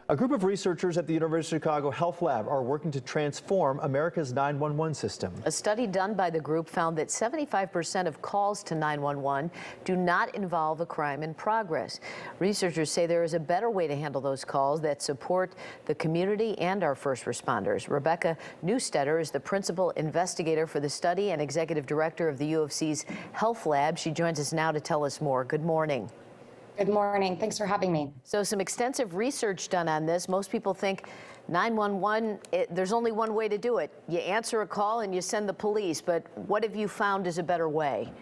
A group of researchers at the University of Chicago Health Lab are working to transform America's 911 system. A study done by the group found that 75% of calls to 911 do not involve a crime in progress. Researchers say there is a better way to handle those calls that support the community and our first responders. Rebecca Newstetter is the principal investigator for the study and executive director of the U of C's Health Lab. She joins us now to tell us more. Good morning. Good morning. Thanks for having me. So some extensive research done on this. Most people think 911, there's only one way to do it. You answer a call and you send the police. But what have you found is a better way?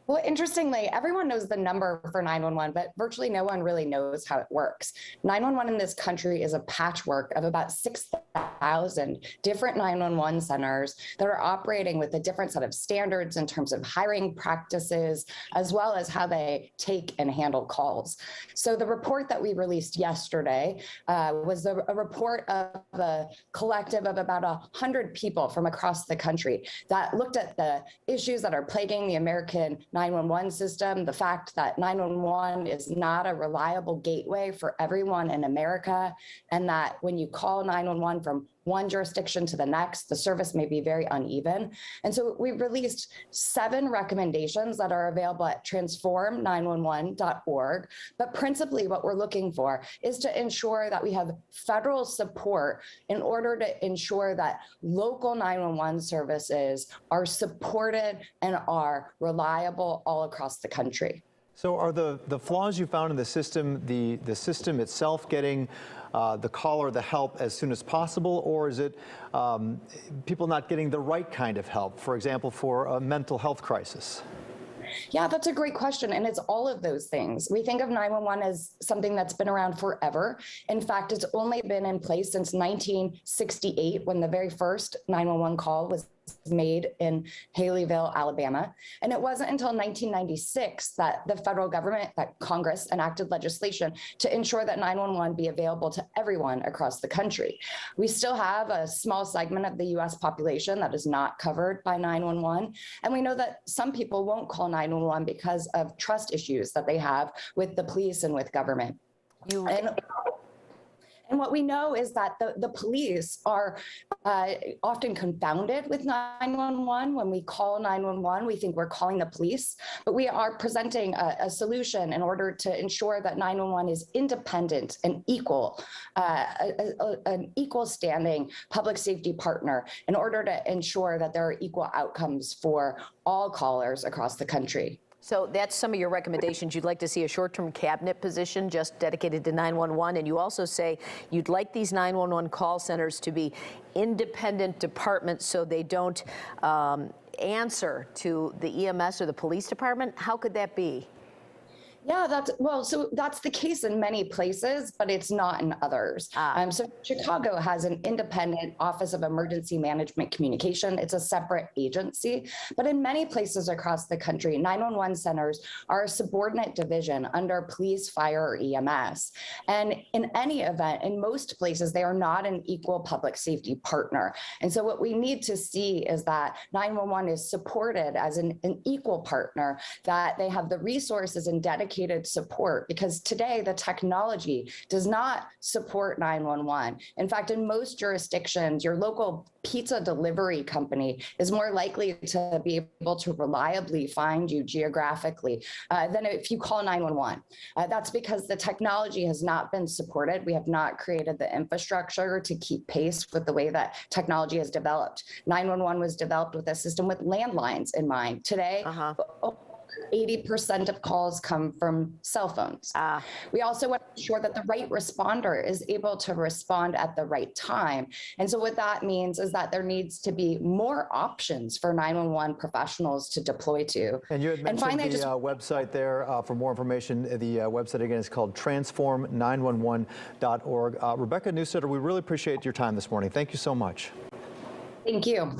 Well, interestingly, everyone knows the number for 911, but virtually no one really knows how it works. 911 in this country is a patchwork of about 6,000 different 911 centers that are operating with a different set of standards in terms of hiring practices, as well as how they take and handle calls. So the report that we released yesterday was a report of a collective of about 100 people from across the country that looked at the issues that are plaguing the American 911 system, the fact that 911 is not a reliable gateway for everyone in America, and that when you call 911 from one jurisdiction to the next, the service may be very uneven. And so we released 7 recommendations that are available at transform911.org. But principally what we're looking for is to ensure that we have federal support in order to ensure that local 911 services are supported and are reliable all across the country. So are the flaws you found in the system system itself getting the caller the help as soon as possible, or is it people not getting the right kind of help, for example, for a mental health crisis? Yeah, that's a great question. And it's all of those things. We think of 911 as something that's been around forever. In fact, it's only been in place since 1968, when the very first 911 call was made in Haleyville, Alabama. And it wasn't until 1996 that the federal government, that Congress enacted legislation to ensure that 911 be available to everyone across the country. We still have a small segment of the US population that is not covered by 911. And we know that some people won't call 911 because of trust issues that they have with the police and with government. And what we know is that the police are often confounded with 911. When we call 911, we think we're calling the police, but we are presenting a solution in order to ensure that 911 is independent and equal, an equal standing public safety partner in order to ensure that there are equal outcomes for all callers across the country. So that's some of your recommendations. You'd like to see a short-term cabinet position just dedicated to 911. And you also say you'd like these 911 call centers to be independent departments so they don't answer to the EMS or the police department. How could that be? Yeah, so that's the case in many places, but it's not in others. So Chicago has an independent Office of Emergency Management Communication. It's a separate agency, but in many places across the country, 911 centers are a subordinate division under police, fire, or EMS. And in any event, in most places, they are not an equal public safety partner. And so what we need to see is that 911 is supported as an equal partner, that they have the resources and dedicated support, because today the technology does not support 911. In fact, in most jurisdictions, your local pizza delivery company is more likely to be able to reliably find you geographically than if you call 911. That's because the technology has not been supported. We have not created the infrastructure to keep pace with the way that technology has developed. 911 was developed with a system with landlines in mind. Today, 80% of calls come from cell phones. We also want to ensure that the right responder is able to respond at the right time. And so what that means is that there needs to be more options for 911 professionals to deploy to. And you had mentioned the website there for more information. The website again is called transform911.org. Rebecca Newstetter, we really appreciate your time this morning. Thank you so much. Thank you.